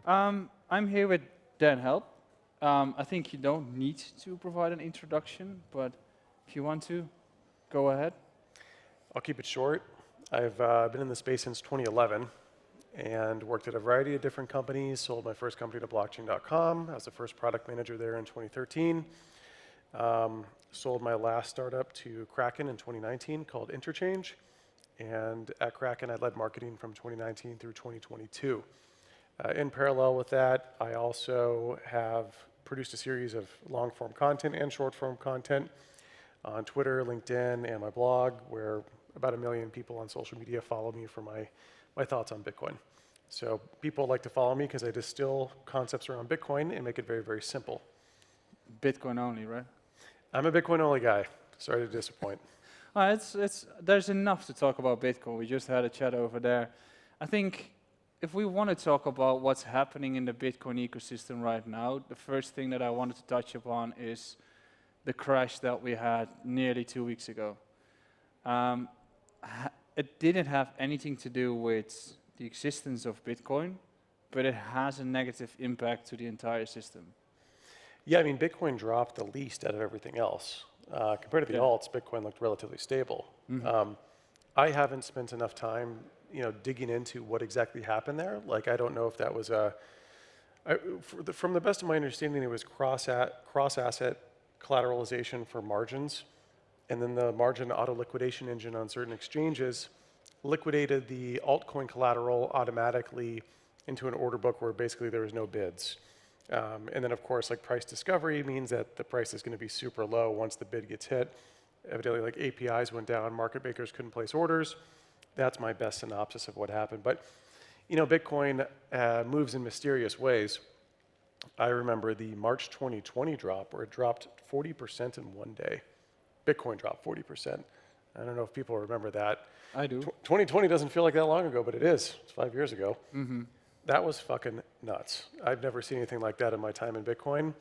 I'm here with Dan Help. I think you don't need to provide an introduction, but if you want to, go ahead. I'll keep it short. I've been in the space since 2011 and worked at a variety of different companies. Sold my first company to blockchain.com. I was the first product manager there in 2013. Sold my last startup to Kraken in 2019 called Interchange. And at Kraken, I led marketing from 2019 through 2022. In parallel with that, I also have produced a series of long-form content and short-form content on Twitter, LinkedIn, and my blog, where about 1 million people on social media follow me for my thoughts on Bitcoin. So people like to follow me because I distill concepts around Bitcoin and make it very, very simple. Bitcoin only, right? I'm a Bitcoin-only guy. Sorry to disappoint. There's enough to talk about Bitcoin. We just had a chat over there. I think if we want to talk about what's happening in the Bitcoin ecosystem right now, the first thing that I wanted to touch upon is the crash that we had nearly 2 weeks ago. It didn't have anything to do with the existence of Bitcoin, but it has a negative impact to the entire system. Yeah, I mean, Bitcoin dropped the least out of everything else. Compared to the alts, Bitcoin looked relatively stable. Mm-hmm. I haven't spent enough time, digging into what exactly happened there. Like, I don't know if that was from the best of my understanding, it was cross-asset collateralization for margins, and then the margin auto-liquidation engine on certain exchanges liquidated the altcoin collateral automatically into an order book where basically there was no bids. And then, of course, like price discovery means that the price is going to be super low once the bid gets hit. Evidently, like APIs went down, market makers couldn't place orders. That's my best synopsis of what happened. But, Bitcoin moves in mysterious ways. I remember the March 2020 drop where it dropped 40% in one day. Bitcoin dropped 40%. I don't know if people remember that. I do. 2020 doesn't feel like that long ago, but it is. It's 5 years ago. Mm-hmm. That was fucking nuts. I've never seen anything like that in my time in Bitcoin.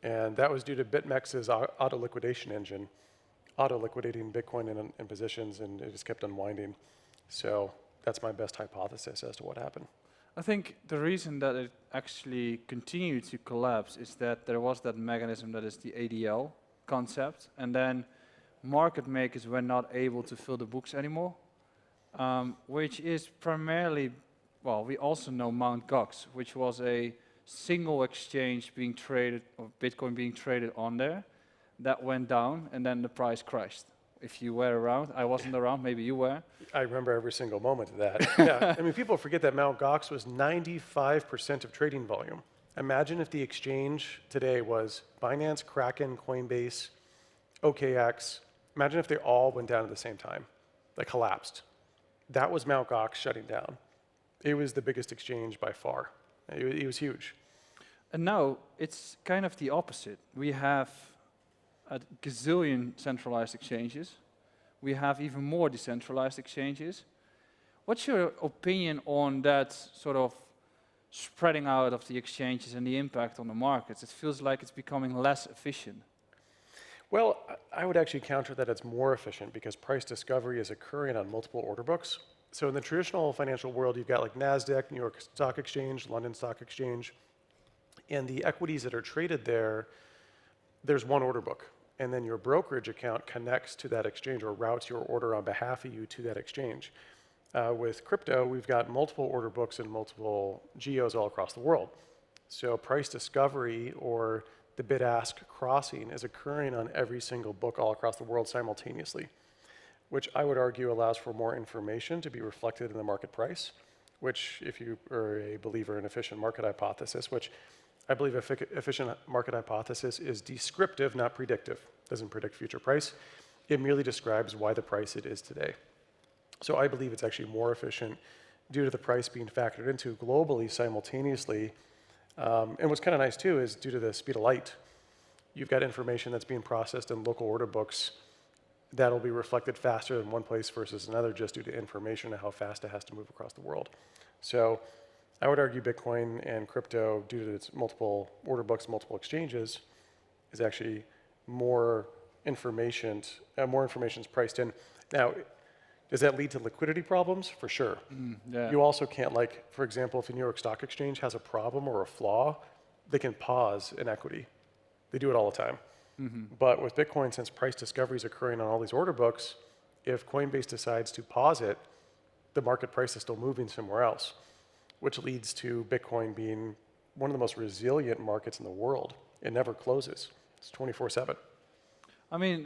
And that was due to BitMEX's auto-liquidation engine, auto-liquidating Bitcoin in positions, and it just kept unwinding. So that's my best hypothesis as to what happened. I think the reason that it actually continued to collapse is that there was that mechanism that is the ADL concept, and then market makers were not able to fill the books anymore, which is primarily, well, we also know Mt. Gox, which was a single exchange being traded, or Bitcoin being traded on there, that went down, and then the price crashed. If you were around, I wasn't around, maybe you were. I remember every single moment of that. Yeah, I mean, people forget that Mt. Gox was 95% of trading volume. Imagine if the exchange today was Binance, Kraken, Coinbase, OKX. Imagine if they all went down at the same time, like collapsed. That was Mt. Gox shutting down. It was the biggest exchange by far. It was huge. And now it's kind of the opposite. We have a gazillion centralized exchanges. We have even more decentralized exchanges. What's your opinion on that sort of spreading out of the exchanges and the impact on the markets? It feels like it's becoming less efficient. Well, I would actually counter that it's more efficient because price discovery is occurring on multiple order books. So in the traditional financial world, you've got like NASDAQ, New York Stock Exchange, London Stock Exchange, and the equities that are traded there, there's one order book. And then your brokerage account connects to that exchange or routes your order on behalf of you to that exchange. With crypto, we've got multiple order books and multiple geos all across the world. So price discovery or the bid-ask crossing is occurring on every single book all across the world simultaneously, which I would argue allows for more information to be reflected in the market price, which if you are a believer in efficient market hypothesis, which I believe efficient market hypothesis is descriptive, not predictive. It doesn't predict future price. It merely describes why the price it is today. So I believe it's actually more efficient due to the price being factored into globally simultaneously. And what's kind of nice too is due to the speed of light, you've got information that's being processed in local order books that'll be reflected faster in one place versus another just due to information and how fast it has to move across the world. So I would argue Bitcoin and crypto, due to its multiple order books, multiple exchanges, is actually more information is priced in. Now, Does that lead to liquidity problems? For sure. Yeah. You also can't, like, for example, if the New York Stock Exchange has a problem or a flaw, they can pause an equity. They do it all the time. But with Bitcoin, since price discovery is occurring on all these order books, if Coinbase decides to pause it, the market price is still moving somewhere else, which leads to Bitcoin being one of the most resilient markets in the world. It never closes. It's 24/7. I mean,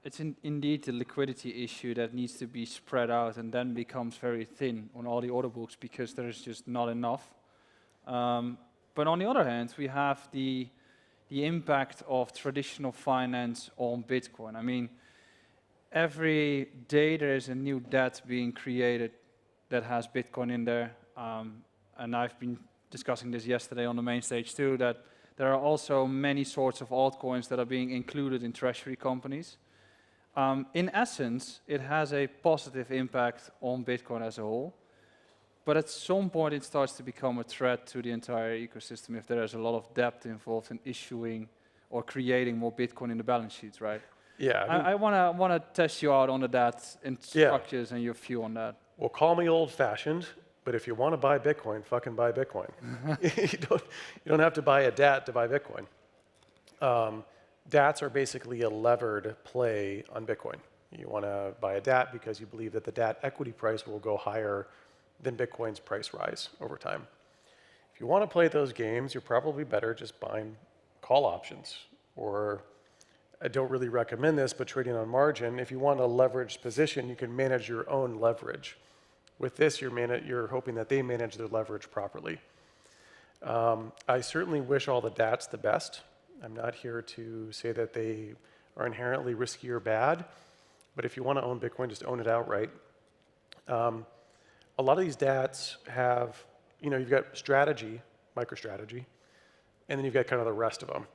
it's indeed the liquidity issue that needs to be spread out and then becomes very thin on all the order books because there is just not enough. But on the other hand, we have the impact of traditional finance on Bitcoin. I mean, every day there is a new debt being created that has Bitcoin in there. And I've been discussing this yesterday on the main stage too, that there are also many sorts of altcoins that are being included in treasury companies. In essence, it has a positive impact on Bitcoin as a whole. But at some point, it starts to become a threat to the entire ecosystem if there is a lot of debt involved in issuing or creating more Bitcoin in the balance sheets, right? Yeah. I wanna test you out on the debt and structures and your view on that. Well, call me old-fashioned, but if you want to buy Bitcoin, fucking buy Bitcoin. you don't have to buy a DAT to buy Bitcoin. DATs are basically a levered play on Bitcoin. You want to buy a DAT because you believe that the DAT equity price will go higher than Bitcoin's price rise over time. If you want to play those games, you're probably better just buying call options. Or, I don't really recommend this, but trading on margin. If you want a leveraged position, you can manage your own leverage. With this, you're hoping that they manage their leverage properly. I certainly wish all the DATs the best. I'm not here to say that they are inherently risky or bad, but if you want to own Bitcoin, just own it outright. A lot of these DATs have, you've got strategy, MicroStrategy, and then you've got kind of the rest of them.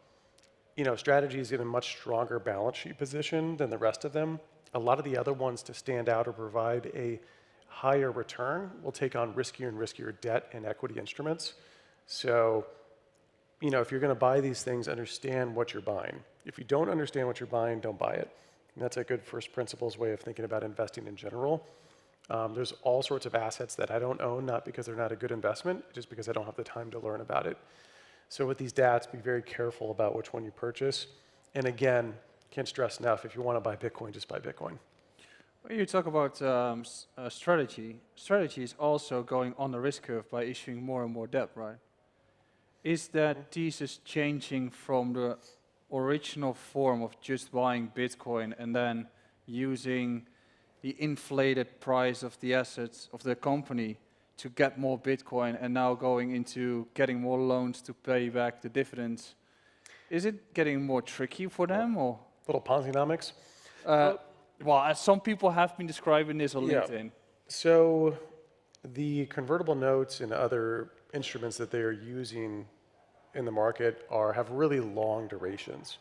Strategy is in a much stronger balance sheet position than the rest of them. A lot of the other ones to stand out or provide a higher return will take on riskier and riskier debt and equity instruments. So, if you're going to buy these things, understand what you're buying. If you don't understand what you're buying, don't buy it. And that's a good first principles way of thinking about investing in general. There's all sorts of assets that I don't own, not because they're not a good investment, just because I don't have the time to learn about it. So with these DATs, be very careful about which one you purchase. And again, can't stress enough, if you want to buy Bitcoin, just buy Bitcoin. When you talk about strategy is also going on the risk curve by issuing more and more debt, right? Is that thesis changing from the original form of just buying Bitcoin and then using the inflated price of the assets of the company to get more Bitcoin and now going into getting more loans to pay back the dividends? Is it getting more tricky for them or? Little Ponzi-nomics? Well, some people have been describing this on LinkedIn. So the convertible notes and other instruments that they are using in the market have really long durations.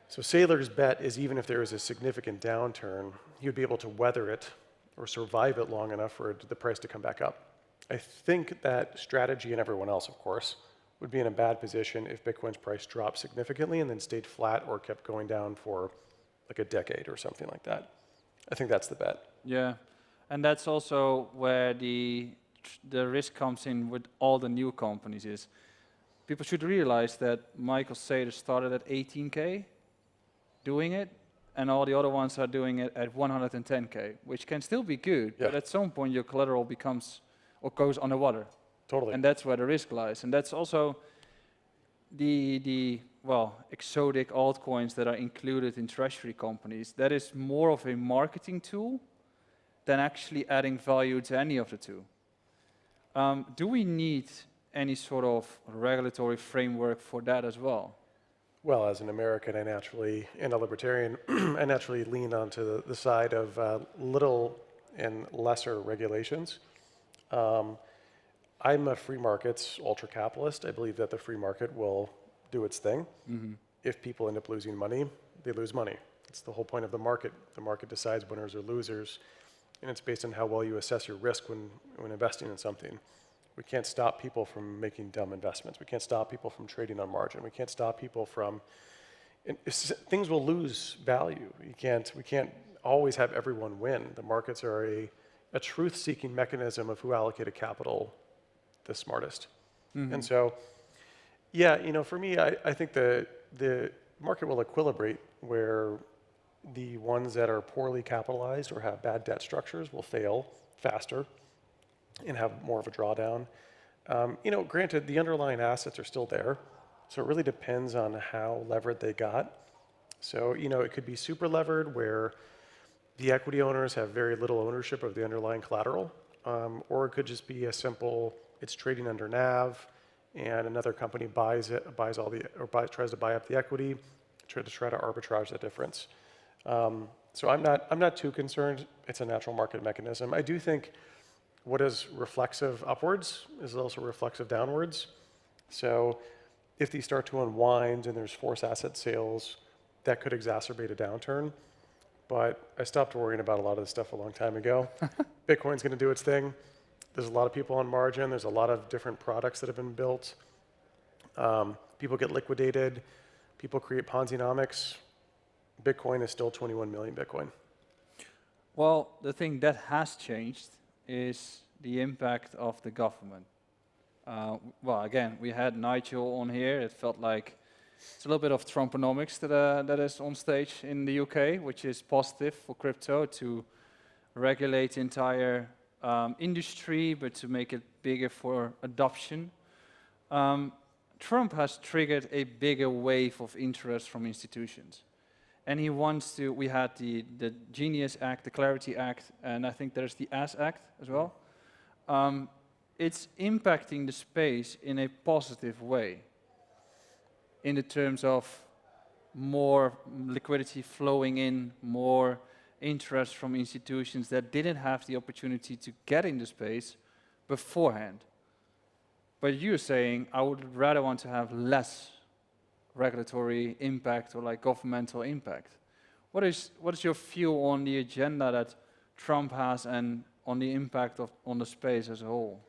So Saylor's bet is even if there is a significant downturn, he would be able to weather it or survive it long enough for the price to come back up. I think that strategy and everyone else, of course, would be in a bad position if Bitcoin's price dropped significantly and then stayed flat or kept going down for like a decade or something like that. I think that's the bet. Yeah, and that's also where the risk comes in with all the new companies is people should realize that Michael Saylor started at 18K doing it, and all the other ones are doing it at 110K, which can still be good, but at some point your collateral becomes or goes underwater. Totally. And that's where the risk lies. And that's also the exotic altcoins that are included in treasury companies. That is more of a marketing tool than actually adding value to any of the two. Do we need any sort of regulatory framework for that as well? Well, as an American and a libertarian, I naturally lean onto the side of little and lesser regulations. I'm a free markets ultra-capitalist. I believe that the free market will do its thing. Mm-hmm. If people end up losing money, they lose money. It's the whole point of the market. The market decides winners or losers, and it's based on how well you assess your risk when investing in something. We can't stop people from making dumb investments. We can't stop people from trading on margin. We can't stop people from, things will lose value. We can't always have everyone win. The markets are a truth-seeking mechanism of who allocated capital the smartest. And so, yeah, for me, I think the market will equilibrate where the ones that are poorly capitalized or have bad debt structures will fail faster and have more of a drawdown. Granted, the underlying assets are still there, so it really depends on how levered they got. So, it could be super levered where the equity owners have very little ownership of the underlying collateral, or it could just be a simple, it's trading under NAV, and another company tries to buy up the equity, to try to arbitrage the difference. So I'm not too concerned. It's a natural market mechanism. I do think what is reflexive upwards is also reflexive downwards. So if these start to unwind and there's forced asset sales, that could exacerbate a downturn. But I stopped worrying about a lot of this stuff a long time ago. Bitcoin's going to do its thing. There's a lot of people on margin. There's a lot of different products that have been built. People get liquidated. People create Ponzi-nomics. Bitcoin is still 21 million Bitcoin. Well, the thing that has changed is the impact of the government. Well, again, we had Nigel on here. It felt like it's a little bit of Trumponomics that is on stage in the UK, which is positive for crypto to regulate the entire industry, but to make it bigger for adoption. Trump has triggered a bigger wave of interest from institutions. And he wants to, we had the Genius Act, the Clarity Act, and I think there's the AS Act as well. It's impacting the space in a positive way, in the terms of more liquidity flowing in, more interest from institutions that didn't have the opportunity to get in the space beforehand. But you're saying, I would rather want to have less regulatory impact or like governmental impact. What is your view on the agenda that Trump has and on the impact on the space as a whole?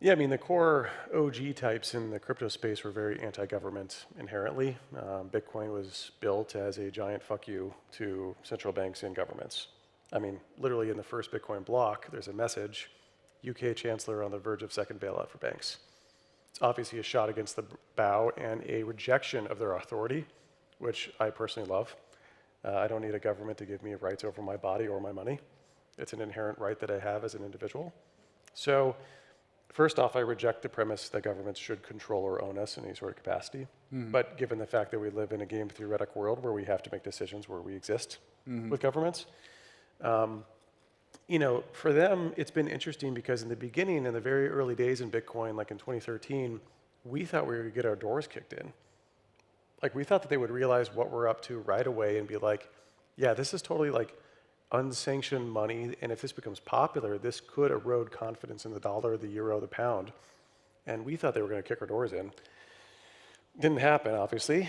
Yeah, I mean, the core OG types in the crypto space were very anti-government inherently. Bitcoin was built as a giant fuck you to central banks and governments. I mean, literally in the first Bitcoin block, there's a message, UK Chancellor on the verge of second bailout for banks. It's obviously a shot against the bow and a rejection of their authority, which I personally love. I don't need a government to give me rights over my body or my money. It's an inherent right that I have as an individual. So, first off, I reject the premise that governments should control or own us in any sort of capacity. But given the fact that we live in a game theoretic world where we have to make decisions where we exist with governments, for them, it's been interesting because in the beginning, in the very early days in Bitcoin, like in 2013, we thought we were going to get our doors kicked in. Like, we thought that they would realize what we're up to right away and be like, yeah, this is totally like unsanctioned money, and if this becomes popular, this could erode confidence in the dollar, the euro, the pound. And we thought they were going to kick our doors in. Didn't happen, obviously.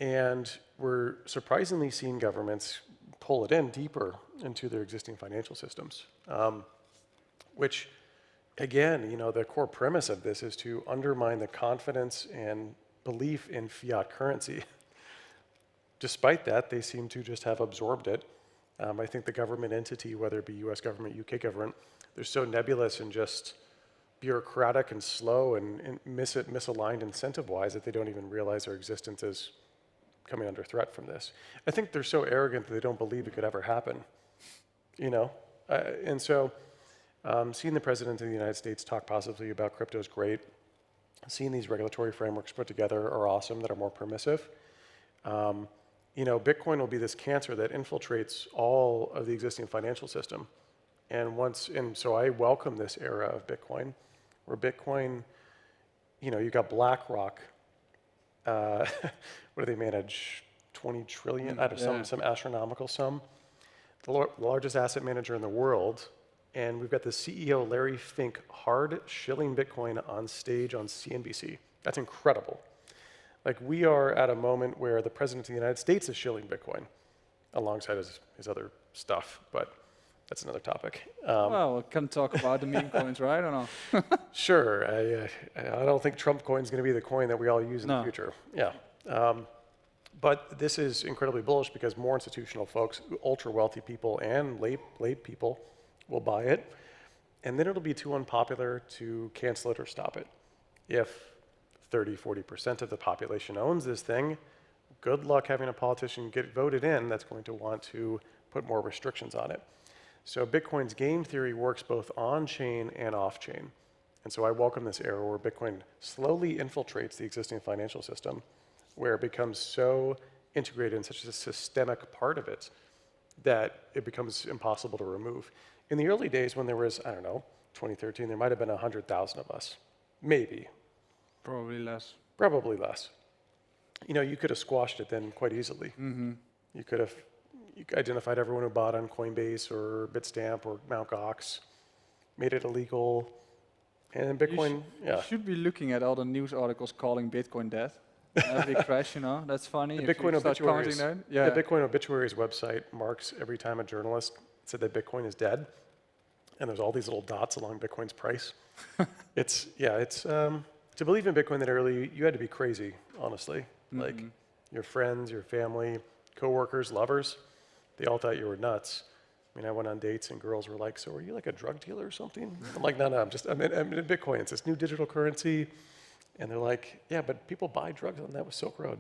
And we're surprisingly seeing governments pull it in deeper into their existing financial systems, which, again, the core premise of this is to undermine the confidence and belief in fiat currency. Despite that, they seem to just have absorbed it. I think the government entity, whether it be US government, UK government, they're so nebulous and just bureaucratic and slow and misaligned incentive-wise that they don't even realize their existence is coming under threat from this. I think they're so arrogant that they don't believe it could ever happen, And so seeing the President of the United States talk positively about crypto is great. Seeing these regulatory frameworks put together are awesome that are more permissive. Bitcoin will be this cancer that infiltrates all of the existing financial system. And so I welcome this era of Bitcoin, where Bitcoin, you got BlackRock, what do they manage? 20 trillion? I don't know, some astronomical sum. The largest asset manager in the world. And we've got the CEO, Larry Fink, hard shilling Bitcoin on stage on CNBC. That's incredible. Like, we are at a moment where the President of the United States is shilling Bitcoin alongside his other stuff, but that's another topic. Well, we can talk about the meme coins, right? I don't know. Sure. I don't think Trump coin is going to be the coin that we all use in the future. Yeah. But this is incredibly bullish because more institutional folks, ultra wealthy people and late people will buy it. And then it'll be too unpopular to cancel it or stop it. If 30, 40% of the population owns this thing, good luck having a politician get voted in that's going to want to put more restrictions on it. So Bitcoin's game theory works both on-chain and off-chain. And so I welcome this era where Bitcoin slowly infiltrates the existing financial system, where it becomes so integrated in such a systemic part of it that it becomes impossible to remove. In the early days when there was, I don't know, 2013, there might have been 100,000 of us. Maybe. Probably less. Probably less. You know, you could have squashed it then quite easily. Mm-hmm. You could have identified everyone who bought on Coinbase or Bitstamp or Mt. Gox, made it illegal, and Bitcoin, You should be looking at all the news articles calling Bitcoin dead. Every crash, that's funny. The If you Bitcoin start commenting Obituaries, there. Yeah. the Bitcoin Obituaries website marks every time a journalist said that Bitcoin is dead, and there's all these little dots along Bitcoin's price. To believe in Bitcoin that early, you had to be crazy, honestly. Like your friends, your family, coworkers, lovers, they all thought you were nuts. I mean, I went on dates and girls were like, "So are you like a drug dealer or something?" I'm like, "No, I'm in Bitcoin. It's this new digital currency." And they're like, "Yeah, but people buy drugs on that with Silk Road."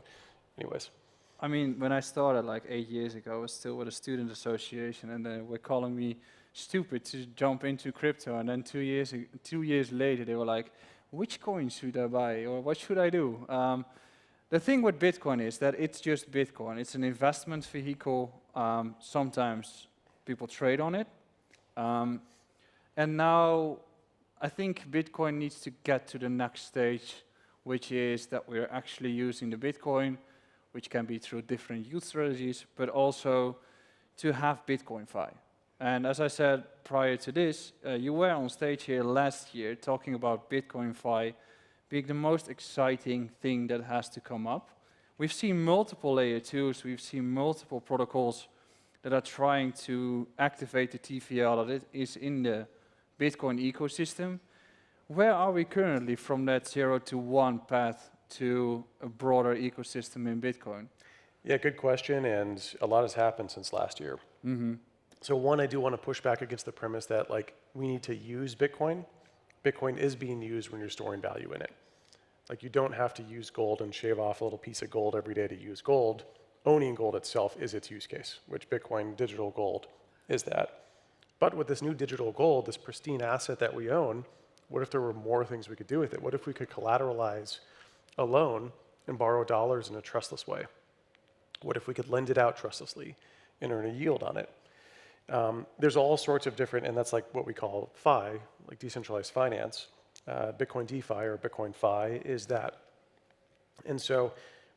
Anyways. I mean, when I started like 8 years ago, I was still with a student association, and they were calling me stupid to jump into crypto. And then 2 years later, they were like, "Which coin should I buy, or what should I do?" The thing with Bitcoin is that it's just Bitcoin. It's an investment vehicle. Sometimes people trade on it. And now I think Bitcoin needs to get to the next stage, which is that we're actually using the Bitcoin, which can be through different yield strategies, but also to have Bitcoin Fi. And as I said prior to this, you were on stage here last year talking about Bitcoin Fi being the most exciting thing that has to come up. We've seen multiple layer 2s, we've seen multiple protocols that are trying to activate the TVL that is in the Bitcoin ecosystem. Where are we currently from that 0 to 1 path to a broader ecosystem in Bitcoin? Yeah, good question, and a lot has happened since last year. Mm-hmm. So one, I do want to push back against the premise that like we need to use Bitcoin. Bitcoin is being used when you're storing value in it. Like you don't have to use gold and shave off a little piece of gold every day to use gold. Owning gold itself is its use case, which Bitcoin digital gold is that. But with this new digital gold, this pristine asset that we own, what if there were more things we could do with it? What if we could collateralize a loan and borrow dollars in a trustless way? What if we could lend it out trustlessly and earn a yield on it? There's all sorts of different, and that's like what we call Fi, like decentralized finance. Bitcoin DeFi or Bitcoin Fi is that. And so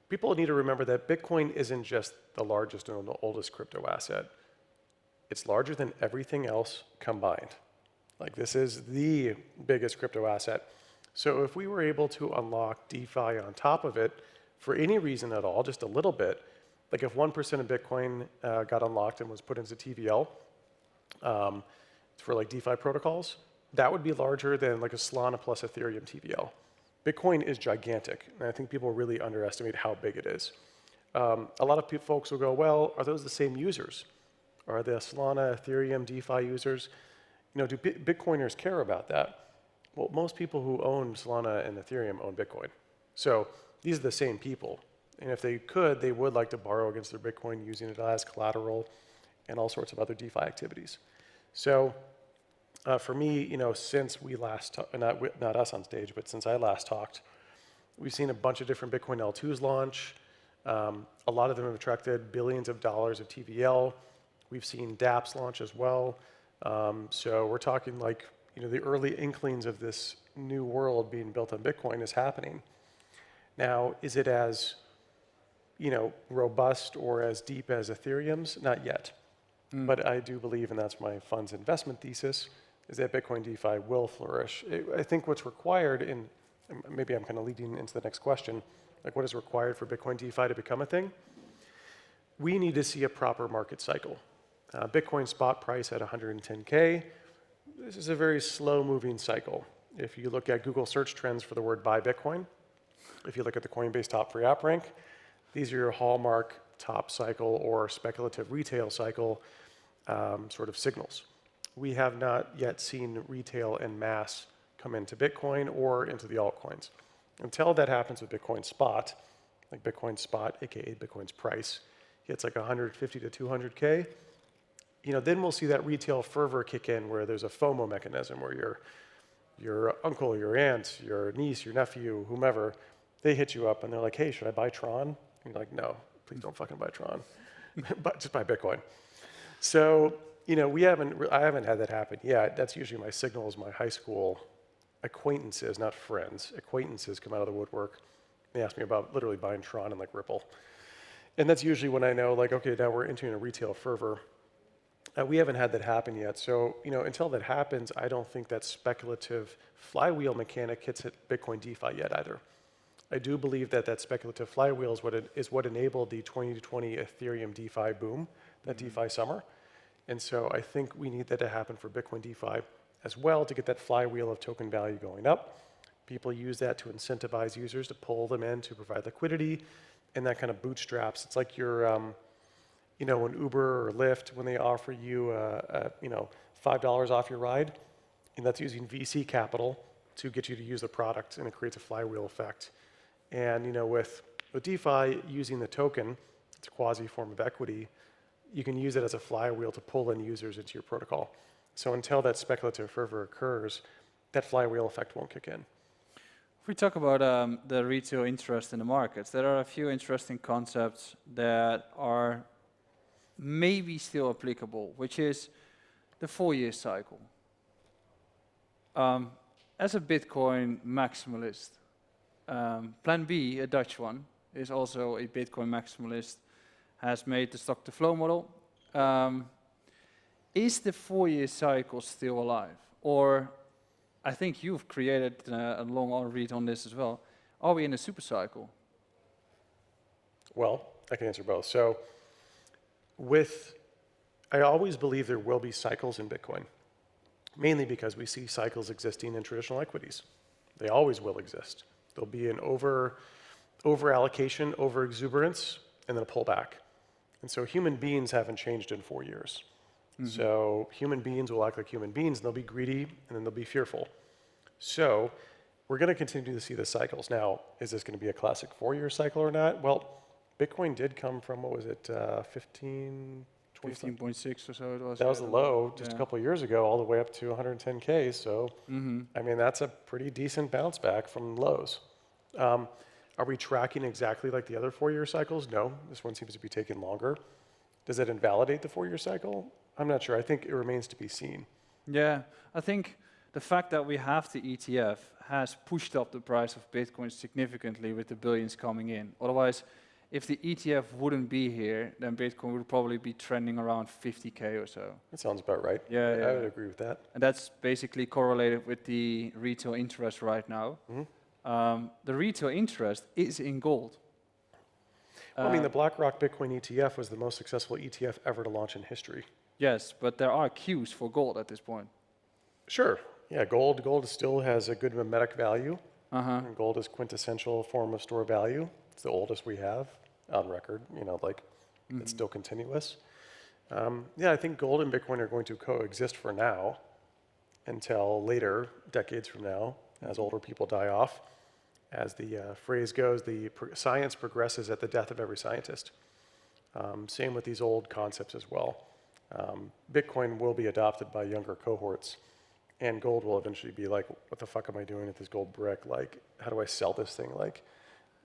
people need to remember that Bitcoin isn't just the largest and the oldest crypto asset. It's larger than everything else combined. Like this is the biggest crypto asset. So if we were able to unlock DeFi on top of it for any reason at all, just a little bit, like if 1% of Bitcoin got unlocked and was put into TVL for like DeFi protocols, that would be larger than like a Solana plus Ethereum TVL. Bitcoin is gigantic, and I think people really underestimate how big it is. A lot of folks will go, well, are those the same users? Are the Solana, Ethereum, DeFi users? You know, do Bitcoiners care about that? Well, most people who own Solana and Ethereum own Bitcoin. So these are the same people. And if they could, they would like to borrow against their Bitcoin using it as collateral and all sorts of other DeFi activities. So for me, you know, since we last, not us on stage, but since I last talked, we've seen a bunch of different Bitcoin L2s launch. A lot of them have attracted billions of dollars of TVL. We've seen dApps launch as well. So we're talking like, you know, the early inklings of this new world being built on Bitcoin is happening. Now, is it as, you know, robust or as deep as Ethereum's? Not yet. But I do believe, and that's my fund's investment thesis, is that Bitcoin DeFi will flourish. I think what's required in, maybe I'm kind of leading into the next question, like what is required for Bitcoin DeFi to become a thing? We need to see a proper market cycle. Bitcoin spot price at 110K. This is a very slow moving cycle. If you look at Google search trends for the word buy Bitcoin, if you look at the Coinbase top free app rank, These are your hallmark top cycle or speculative retail cycle sort of signals. We have not yet seen retail en masse come into Bitcoin or into the altcoins. Until that happens with Bitcoin Spot, like Bitcoin Spot, aka Bitcoin's price, hits like 150 to 200K, then we'll see that retail fervor kick in where there's a FOMO mechanism where your uncle, your aunt, your niece, your nephew, whomever, they hit you up and they're like, hey, should I buy Tron? And you're like, no, please don't fucking buy Tron. But just buy Bitcoin. So, I haven't had that happen yet. That's usually my signals, my high school acquaintances, not friends. Acquaintances come out of the woodwork. They ask me about literally buying Tron and like Ripple. And that's usually when I know, like, okay, now we're entering a retail fervor. We haven't had that happen yet. So, until that happens, I don't think that speculative flywheel mechanic hits Bitcoin DeFi yet either. I do believe that speculative flywheel is what enabled the 2020 Ethereum DeFi boom, that DeFi summer. And so I think we need that to happen for Bitcoin DeFi as well to get that flywheel of token value going up. People use that to incentivize users to pull them in to provide liquidity, and that kind of bootstraps. It's like your when Uber or Lyft, when they offer you, $5 off your ride, and that's using VC capital to get you to use the product, and it creates a flywheel effect. And with DeFi, using the token, it's a quasi form of equity, you can use it as a flywheel to pull in users into your protocol. So until that speculative fervor occurs, that flywheel effect won't kick in. If we talk about the retail interest in the markets, there are a few interesting concepts that are maybe still applicable, which is the 4-year cycle. As a Bitcoin maximalist, Plan B, a Dutch one, is also a Bitcoin maximalist, has made the stock-to-flow model. Is the 4-year cycle still alive? Or, I think you've created a long read on this as well. Are we in a super cycle? Well, I can answer both. So, I always believe there will be cycles in Bitcoin, mainly because we see cycles existing in traditional equities. They always will exist. There'll be an over-allocation, over-exuberance, and then a pullback. And so human beings haven't changed in 4 years. Mm-hmm. So human beings will act like human beings, and they'll be greedy, and then they'll be fearful. So we're going to continue to see the cycles. Now, is this going to be a classic 4-year cycle or not? Well, Bitcoin did come from, 15.6 or so it was. That was the low just a couple of years ago, all the way up to 110K. So, that's a pretty decent bounce back from lows. Are we tracking exactly like the other 4-year cycles? No, this one seems to be taking longer. Does it invalidate the 4-year cycle? I'm not sure. I think it remains to be seen. Yeah, I think the fact that we have the ETF has pushed up the price of Bitcoin significantly with the billions coming in. Otherwise, if the ETF wouldn't be here, then Bitcoin would probably be trending around 50K or so. That sounds about right. Yeah, I would agree with that. And that's basically correlated with the retail interest right now. The retail interest is in gold. Well, the BlackRock Bitcoin ETF was the most successful ETF ever to launch in history. Yes, but there are queues for gold at this point. Sure. Yeah, gold still has a good mimetic value. And gold is quintessential form of store value. It's the oldest we have on record, it's still continuous. I think gold and Bitcoin are going to coexist for now until later, decades from now, as older people die off. As the phrase goes, science progresses at the death of every scientist. Same with these old concepts as well. Bitcoin will be adopted by younger cohorts, and gold will eventually be like, what the fuck am I doing with this gold brick? Like, how do I sell this thing? Like,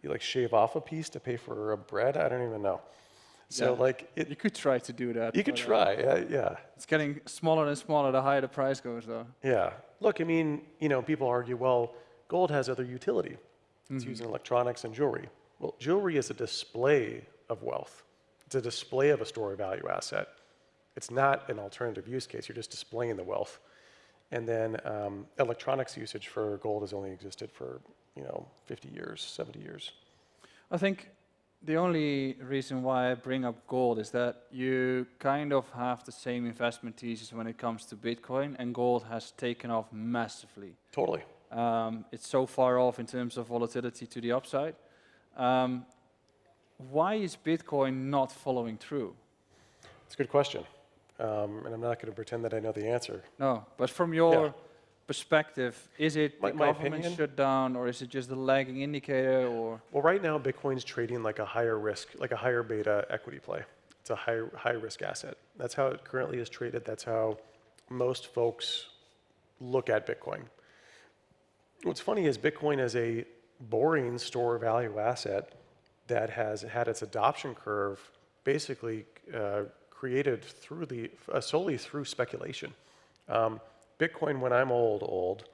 you shave off a piece to pay for a bread? I don't even know. So you could try to do that. You could try, yeah. It's getting smaller and smaller the higher the price goes, though. Yeah. Look, people argue, well, gold has other utility. It's used in electronics and jewelry. Well, jewelry is a display of wealth. It's a display of a store of value asset. It's not an alternative use case. You're just displaying the wealth. And then electronics usage for gold has only existed for 50 years, 70 years. I think the only reason why I bring up gold is that you kind of have the same investment thesis when it comes to Bitcoin, and gold has taken off massively. Totally. It's so far off in terms of volatility to the upside. why is Bitcoin not following through? It's a good question. And I'm not going to pretend that I know the answer. No, but from your perspective, is it the My government opinion? shutdown, or is it just the lagging indicator, or? Well, right now, Bitcoin's trading like a higher risk, like a higher beta equity play. It's a high risk asset. That's how it currently is traded. That's how most folks look at Bitcoin. What's funny is Bitcoin is a boring store value asset that has had its adoption curve basically created through solely through speculation. Bitcoin, when I'm old,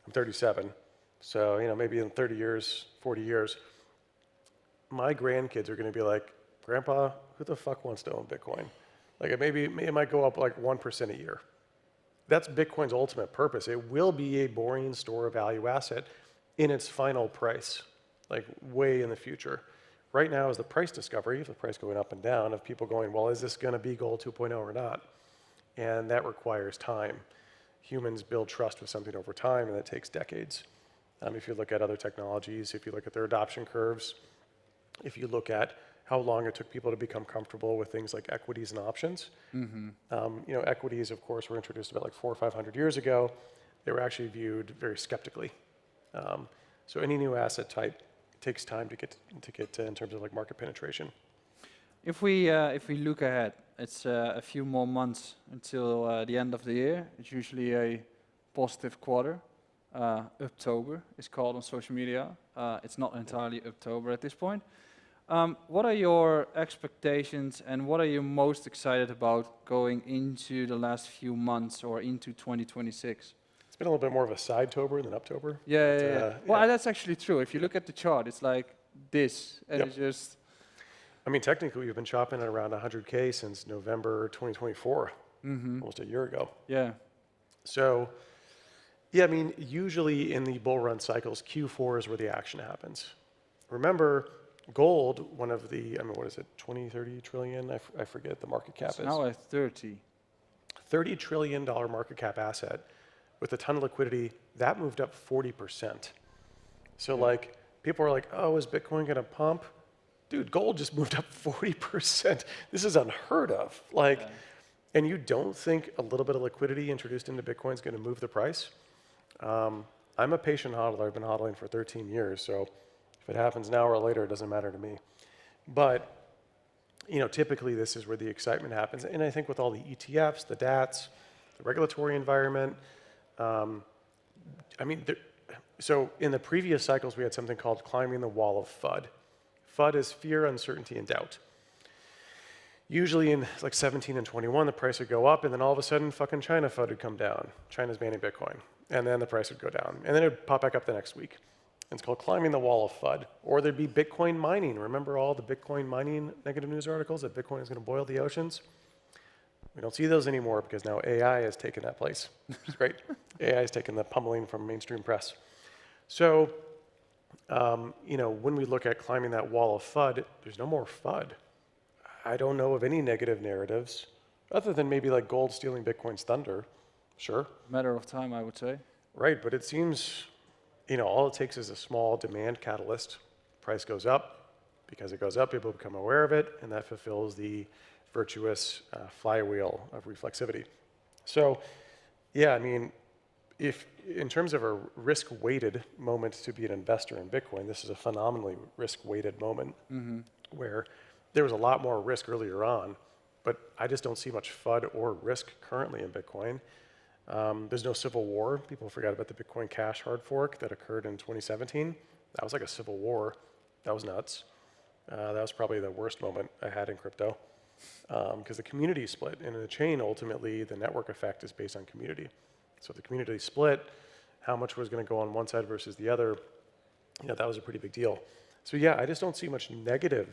I'm 37, so maybe in 30 years, 40 years, my grandkids are going to be like, Grandpa, who the fuck wants to own Bitcoin? Like it might go up like 1% a year. That's Bitcoin's ultimate purpose. It will be a boring store of value asset in its final price, like way in the future. Right now is the price discovery, the price going up and down, of people going, well, is this going to be gold 2.0 or not? And that requires time. Humans build trust with something over time, and that takes decades. If you look at other technologies, if you look at their adoption curves, if you look at how long it took people to become comfortable with things like equities and options. Equities, of course, were introduced about like 400 or 500 years ago. They were actually viewed very skeptically. So any new asset type takes time to get in terms of like market penetration. If we look ahead, it's a few more months until the end of the year. It's usually a positive quarter. October is called on social media. It's not entirely October at this point. What are your expectations, and what are you most excited about going into the last few months or into 2026? It's been a little bit more of a side-tober than Uptober. Yeah. Well, that's actually true. If you look at the chart, it's like this, and it's just... I mean, technically, we've been chopping at around 100K since November 2024, almost a year ago. Yeah. So, yeah, I mean, usually in the bull run cycles, Q4 is where the action happens. Remember, gold, one of the, what is it, 20, 30 trillion? I forget the market cap is. Now at 30. $30 trillion market cap asset with a ton of liquidity, that moved up 40%. So like, people are like, oh, is Bitcoin gonna pump? Dude, gold just moved up 40%. This is unheard of. And you don't think a little bit of liquidity introduced into Bitcoin is gonna move the price? I'm a patient hodler. I've been hodling for 13 years, so if it happens now or later, it doesn't matter to me. But, typically this is where the excitement happens. And I think with all the ETFs, the DATs, the regulatory environment, so in the previous cycles, we had something called climbing the wall of FUD. FUD is fear, uncertainty, and doubt. Usually in like 17 and 21, the price would go up, and then all of a sudden, fucking China FUD would come down. China's banning Bitcoin. And then the price would go down. And then it would pop back up the next week. And it's called climbing the wall of FUD. Or there'd be Bitcoin mining. Remember all the Bitcoin mining negative news articles that Bitcoin is going to boil the oceans? We don't see those anymore because now AI has taken that place, which is great. AI has taken the pummeling from mainstream press. So, when we look at climbing that wall of FUD, there's no more FUD. I don't know of any negative narratives, other than maybe like gold stealing Bitcoin's thunder. Sure. Matter of time, I would say. Right, but it seems, all it takes is a small demand catalyst. Price goes up. Because it goes up, people become aware of it, and that fulfills the virtuous flywheel of reflexivity. So, yeah, I mean, if in terms of a risk-weighted moment to be an investor in Bitcoin, this is a phenomenally risk-weighted moment where there was a lot more risk earlier on, but I just don't see much FUD or risk currently in Bitcoin. There's no civil war. People forgot about the Bitcoin Cash hard fork that occurred in 2017. That was like a civil war. That was nuts. That was probably the worst moment I had in crypto because the community split. And in the chain, ultimately, the network effect is based on community. So if the community split, how much was going to go on one side versus the other, that was a pretty big deal. So yeah, I just don't see much negative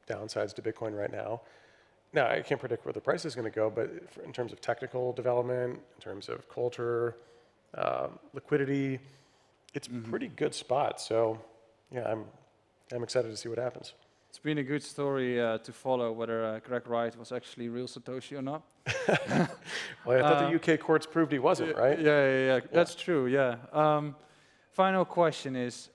downsides to Bitcoin right now. Now, I can't predict where the price is going to go, but in terms of technical development, in terms of culture, liquidity, it's a pretty good spot. So yeah, I'm excited to see what happens. It's been a good story to follow whether Greg Wright was actually real Satoshi or not. Well, I thought the UK courts proved he wasn't, right? Yeah. That's true, yeah. Final question is,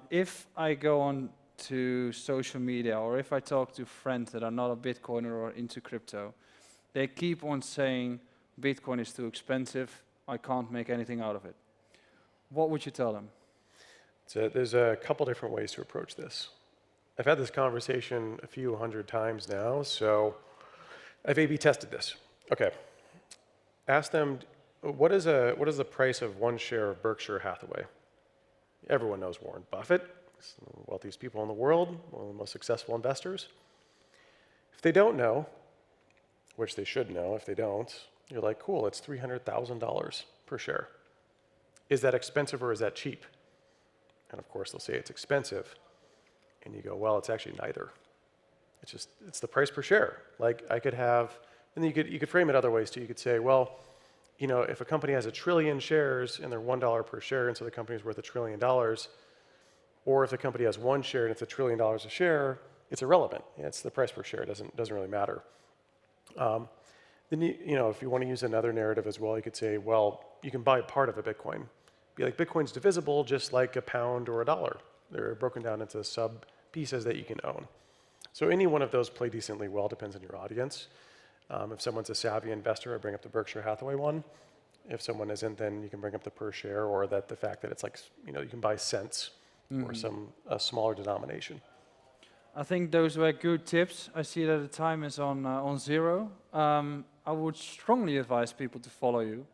if I go on to social media, or if I talk to friends that are not a Bitcoiner or into crypto, they keep on saying Bitcoin is too expensive, I can't make anything out of it. What would you tell them? So there's a couple different ways to approach this. I've had this conversation a few hundred times now, so I've A/B tested this. Okay, ask them, what is the price of one share of Berkshire Hathaway? Everyone knows Warren Buffett. He's one of the wealthiest people in the world, one of the most successful investors. If they don't know, which they should know if they don't, you're like, cool, it's $300,000 per share. Is that expensive or is that cheap? And of course, they'll say it's expensive. And you go, well, it's actually neither. It's the price per share. Like I could have, and then you could frame it other ways too. You could say, well, you know, if a company has 1 trillion shares and they're $1 per share, and so the company's worth $1 trillion, or if the company has 1 share and it's $1 trillion a share, it's irrelevant. It's the price per share. It doesn't really matter. Then you know, if you want to use another narrative as well, you could say, well, you can buy part of a Bitcoin. Be like, Bitcoin's divisible just like a pound or a dollar. They're broken down into sub pieces that you can own. So any one of those play decently well, depends on your audience. If someone's a savvy investor, I bring up the Berkshire Hathaway one. If someone isn't, then you can bring up the per share, or the fact that it's like, you know, you can buy cents or a smaller denomination. I think those were good tips. I see that the time is on 0. I would strongly advise people to follow you.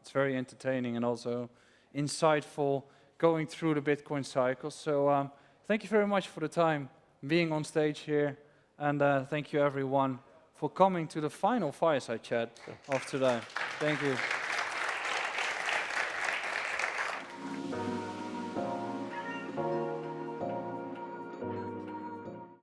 It's very entertaining and also insightful going through the Bitcoin cycle. So thank you very much for the time being on stage here. And thank you everyone for coming to the final Fireside chat of today. Thank you.